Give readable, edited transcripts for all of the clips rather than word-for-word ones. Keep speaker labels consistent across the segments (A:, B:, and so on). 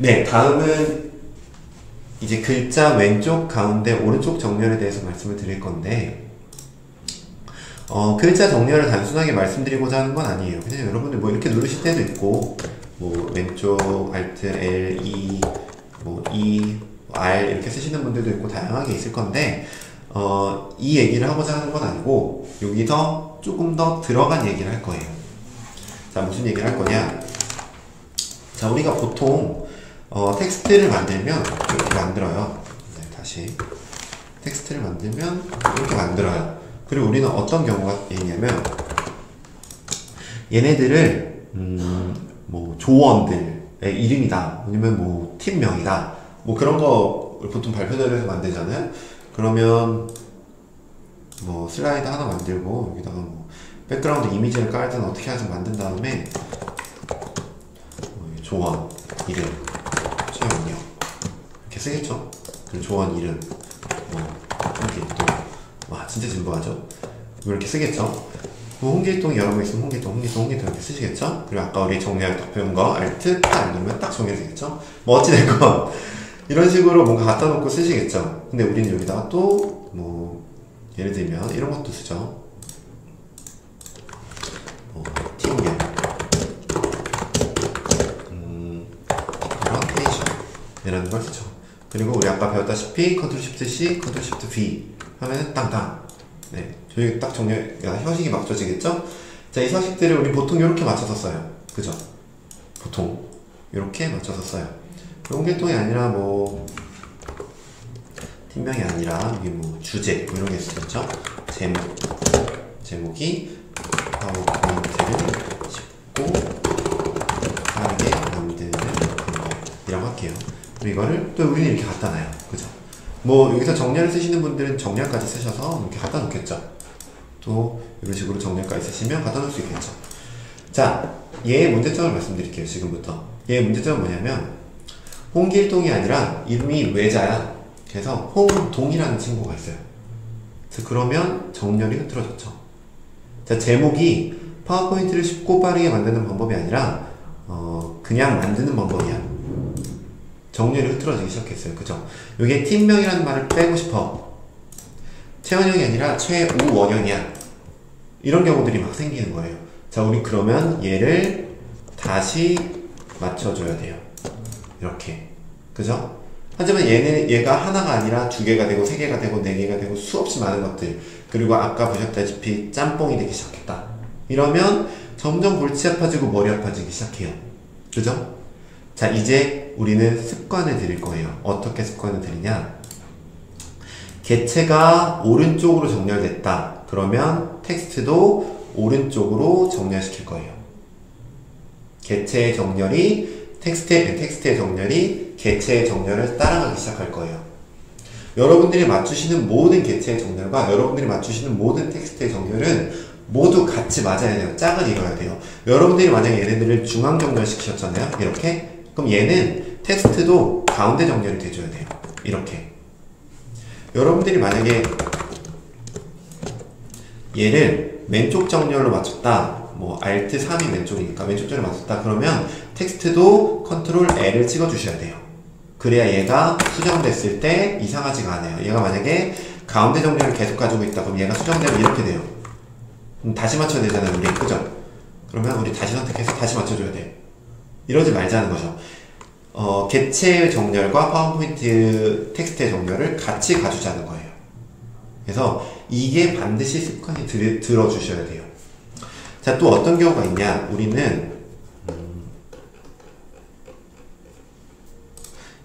A: 네, 다음은 이제 글자 왼쪽, 가운데, 오른쪽 정렬에 대해서 말씀을 드릴 건데, 글자 정렬을 단순하게 말씀드리고자 하는 건 아니에요. 그냥 여러분들 뭐 이렇게 누르실 때도 있고, 뭐 왼쪽 Alt, L, E, 뭐 E, R 이렇게 쓰시는 분들도 있고 다양하게 있을 건데, 이 얘기를 하고자 하는 건 아니고, 여기서 조금 더 들어간 얘기를 할 거예요. 자, 무슨 얘기를 할 거냐? 자, 우리가 보통 텍스트를 만들면 이렇게 만들어요. 네, 다시 텍스트를 만들면 이렇게 만들어요. 그리고 우리는 어떤 경우가 있냐면 얘네들을 뭐 조원들의 이름이다, 아니면 뭐 팀명이다, 뭐 그런 거 보통 발표자료에서 만들잖아요. 그러면 뭐 슬라이드 하나 만들고 여기다가 뭐 백그라운드 이미지를 깔든 어떻게 하든 만든 다음에 조원 이름 최영역 이렇게 쓰겠죠. 그리고 조원 이름 뭐 홍길동, 와 진짜 진부하죠. 이렇게 쓰겠죠. 뭐 홍길동이 여러 번 있으면 홍길동 이렇게 쓰시겠죠. 그리고 아까 우리 정리할 딱 배운 거 Alt 딱 누르면 딱 정리가 되겠죠. 뭐 어찌됐건 이런 식으로 뭔가 갖다 놓고 쓰시겠죠. 근데 우리는 여기다가 또 뭐 예를 들면 이런 것도 쓰죠. 팀명, 이라는 걸 쓰죠. 그리고 우리 아까 배웠다시피 Ctrl Shift C, Ctrl Shift V 하면은 땅땅. 네, 저희 딱 서식이 맞춰지겠죠? 자, 이 서식들을 우리 보통 이렇게 맞춰서 써요. 그죠? 보통 이렇게 맞춰서 써요. 홍길동이 아니라 뭐 팀명이 아니라 여기 뭐 주제 뭐 이런 게 있었죠? 제목이 파워포인트를 쉽고 빠르게 만드는 방법이라고 할게요. 그리고 이거를 또 우리는 이렇게 갖다 놔요. 그죠? 뭐 여기서 정렬을 쓰시는 분들은 정렬까지 쓰셔서 이렇게 갖다 놓겠죠. 또 이런 식으로 정렬까지 쓰시면 갖다 놓을 수 있겠죠. 자, 얘의 문제점을 말씀드릴게요. 지금부터. 얘의 문제점은 뭐냐면 홍길동이 아니라 이름이 외자야. 그래서 홍동이라는 친구가 있어요. 그러면 정렬이 흐트러졌죠. 자, 제목이 파워포인트를 쉽고 빠르게 만드는 방법이 아니라 그냥 만드는 방법이야. 정렬이 흐트러지기 시작했어요. 그죠? 이게 팀명이라는 말을 빼고 싶어. 최원영이 아니라 최우원영이야. 이런 경우들이 막 생기는 거예요. 자, 우리 그러면 얘를 다시 맞춰줘야 돼요. 이렇게. 그죠? 하지만 얘가 하나가 아니라 두 개가 되고 세 개가 되고 네 개가 되고 수없이 많은 것들, 그리고 아까 보셨다시피 짬뽕이 되기 시작했다. 이러면 점점 골치 아파지고 머리 아파지기 시작해요. 그죠? 자, 이제 우리는 습관을 들일 거예요. 어떻게 습관을 들이냐? 개체가 오른쪽으로 정렬됐다. 그러면 텍스트도 오른쪽으로 정렬시킬 거예요. 개체의 정렬이 텍스트의 정렬이 개체의 정렬을 따라가기 시작할 거예요. 여러분들이 맞추시는 모든 개체의 정렬과 여러분들이 맞추시는 모든 텍스트의 정렬은 모두 같이 맞아야 돼요. 짝을 이뤄야 돼요. 여러분들이 만약에 얘네들을 중앙 정렬 시키셨잖아요. 이렇게. 그럼 얘는 텍스트도 가운데 정렬이 돼줘야 돼요. 이렇게. 여러분들이 만약에 얘를 왼쪽 정렬로 맞췄다. 뭐 Alt 3이 왼쪽이니까 왼쪽 정렬로 맞췄다. 그러면 텍스트도 Ctrl L을 찍어주셔야 돼요. 그래야 얘가 수정됐을 때 이상하지가 않아요. 얘가 만약에 가운데 정렬을 계속 가지고 있다. 그럼 얘가 수정되면 이렇게 돼요. 그럼 다시 맞춰야 되잖아요. 우리. 그죠? 그러면 우리 다시 선택해서 다시 맞춰줘야 돼요. 이러지 말자는 거죠. 개체의 정렬과 파워포인트 텍스트의 정렬을 같이 가주자는 거예요. 그래서 이게 반드시 습관이 들어주셔야 돼요. 자, 또 어떤 경우가 있냐? 우리는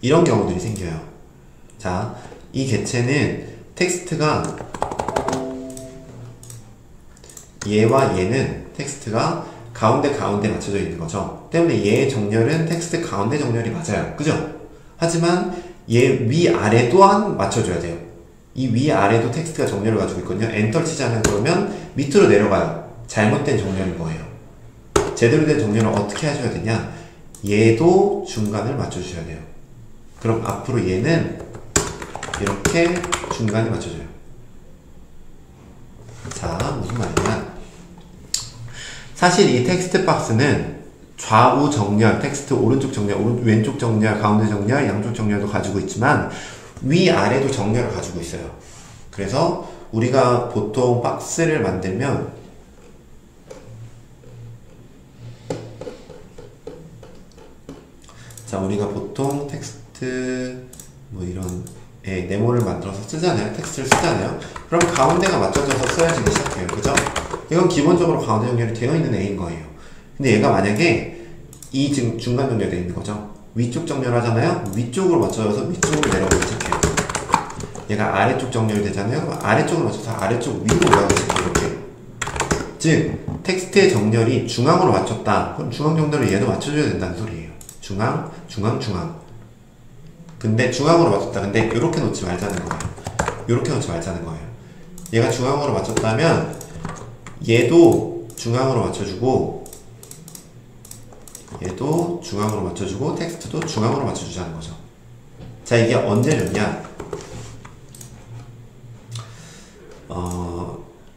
A: 이런 경우들이 생겨요. 자, 이 개체는 텍스트가 얘와 얘는 텍스트가 가운데 맞춰져 있는 거죠. 때문에 얘의 정렬은 텍스트 가운데 정렬이 맞아요. 그죠? 하지만 얘 위아래 또한 맞춰줘야 돼요. 이 위아래도 텍스트가 정렬을 가지고 있거든요. 엔터 치잖아요. 그러면 밑으로 내려가요. 잘못된 정렬인 거예요. 제대로 된 정렬을 어떻게 하셔야 되냐? 얘도 중간을 맞춰주셔야 돼요. 그럼 앞으로 얘는 이렇게 중간에 맞춰줘요. 자, 무슨 말이냐? 사실 이 텍스트 박스는 좌우 정렬, 텍스트 오른쪽 정렬, 왼쪽 정렬, 가운데 정렬, 양쪽 정렬도 가지고 있지만 위아래도 정렬을 가지고 있어요. 그래서 우리가 보통 박스를 만들면 자, 우리가 보통 텍스트 뭐 이런 네모를 만들어서 쓰잖아요. 텍스트를 쓰잖아요. 그럼 가운데가 맞춰져서 써야지 시작해요. 그죠? 이건 기본적으로 가운데 정렬이 되어 있는 A인 거예요. 근데 얘가 만약에 이 지금 중간 정렬되어 있는 거죠. 위쪽 정렬하잖아요. 위쪽으로 맞춰져서 위쪽으로 내려가기 시작해요. 얘가 아래쪽 정렬되잖아요. 아래쪽으로 맞춰서 아래쪽 위로 올라가기 시작해요. 이렇게. 즉 텍스트의 정렬이 중앙으로 맞췄다. 그럼 중앙 정렬을 얘도 맞춰줘야 된다는 소리예요. 중앙, 중앙, 중앙. 근데 중앙으로 맞췄다. 근데 이렇게 놓지 말자는 거예요. 이렇게 놓지 말자는 거예요. 얘가 중앙으로 맞췄다면 얘도 중앙으로 맞춰주고 얘도 중앙으로 맞춰주고 텍스트도 중앙으로 맞춰주자는 거죠. 자, 이게 언제였냐?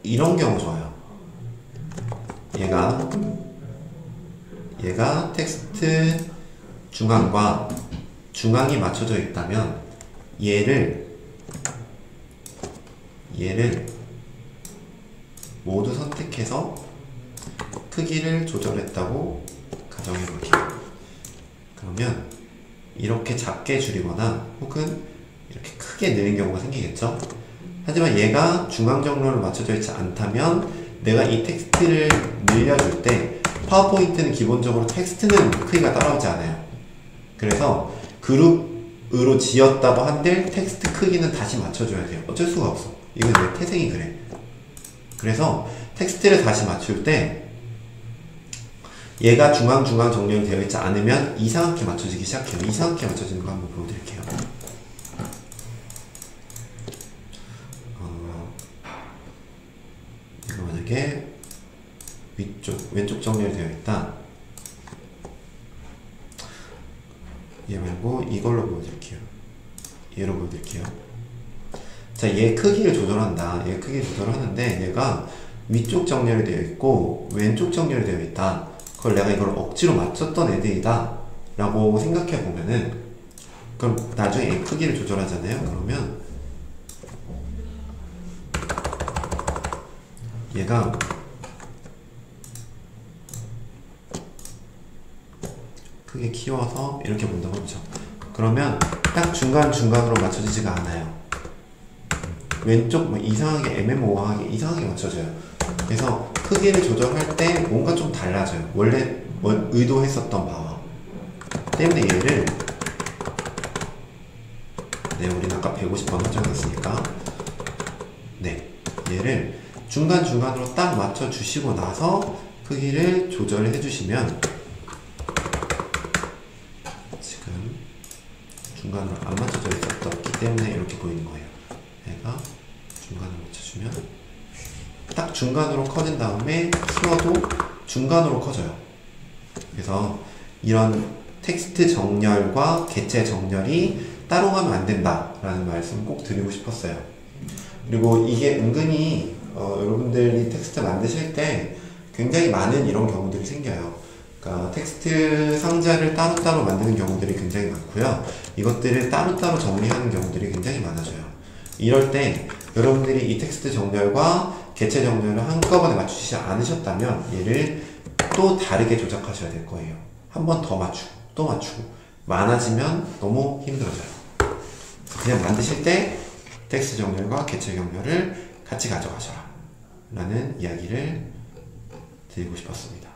A: 이런 경우 좋아요. 얘가 텍스트 중앙과 중앙이 맞춰져 있다면 얘를 모두 선택해서 크기를 조절했다고 가정해볼게요. 그러면 이렇게 작게 줄이거나 혹은 이렇게 크게 늘린 경우가 생기겠죠? 하지만 얘가 중앙 정렬로 맞춰져 있지 않다면 내가 이 텍스트를 늘려줄 때 파워포인트는 기본적으로 텍스트는 크기가 따라오지 않아요. 그래서 그룹으로 지었다고 한들 텍스트 크기는 다시 맞춰줘야 돼요. 어쩔 수가 없어. 이건 내 태생이 그래. 그래서 텍스트를 다시 맞출 때 얘가 중앙 정렬이 되어 있지 않으면 이상하게 맞춰지기 시작해요. 이상하게 맞춰지는 거 한번 보여드릴게요. 이거 만약에 왼쪽 정렬이 되어 있다. 얘 말고 이걸로 보여드릴게요. 얘로 보여드릴게요. 자, 얘 크기를 조절한다. 얘 크기 조절하는데 얘가 위쪽 정렬이 되어 있고 왼쪽 정렬이 되어 있다. 그걸 내가 이걸 억지로 맞췄던 애들이다 라고 생각해 보면은 그럼 나중에 얘 크기를 조절하잖아요. 그러면 얘가 크게 키워서 이렇게 본다고 했죠. 그러면 딱 중간으로 맞춰지지가 않아요. 왼쪽 이상하게 애매모호하게 이상하게 맞춰져요. 그래서 크기를 조절할 때 뭔가 좀 달라져요. 원래 의도했었던 바와. 때문에 얘를 우리는 아까 150번 설정했으니까 얘를 중간으로 딱 맞춰주시고 나서 크기를 조절을 해주시면 지금 중간으로 안 맞춰져 있었기 때문에 이렇게 보이는 거예요. 얘가 중간으로 맞춰주면 딱 중간으로 커진 다음에 키워도 중간으로 커져요. 그래서 이런 텍스트 정렬과 개체 정렬이 따로 가면 안 된다 라는 말씀 꼭 드리고 싶었어요. 그리고 이게 은근히 여러분들이 텍스트 만드실 때 굉장히 많은 이런 경우들이 생겨요. 그러니까 텍스트 상자를 따로따로 만드는 경우들이 굉장히 많고요. 이것들을 따로따로 정리하는 경우들이 굉장히 많아져요. 이럴 때 여러분들이 이 텍스트 정렬과 개체 정렬을 한꺼번에 맞추시지 않으셨다면 얘를 또 다르게 조작하셔야 될 거예요. 한 번 더 맞추고 또 맞추고 많아지면 너무 힘들어져요. 그냥 만드실 때 텍스트 정렬과 개체 정렬을 같이 가져가셔라 라는 이야기를 드리고 싶었습니다.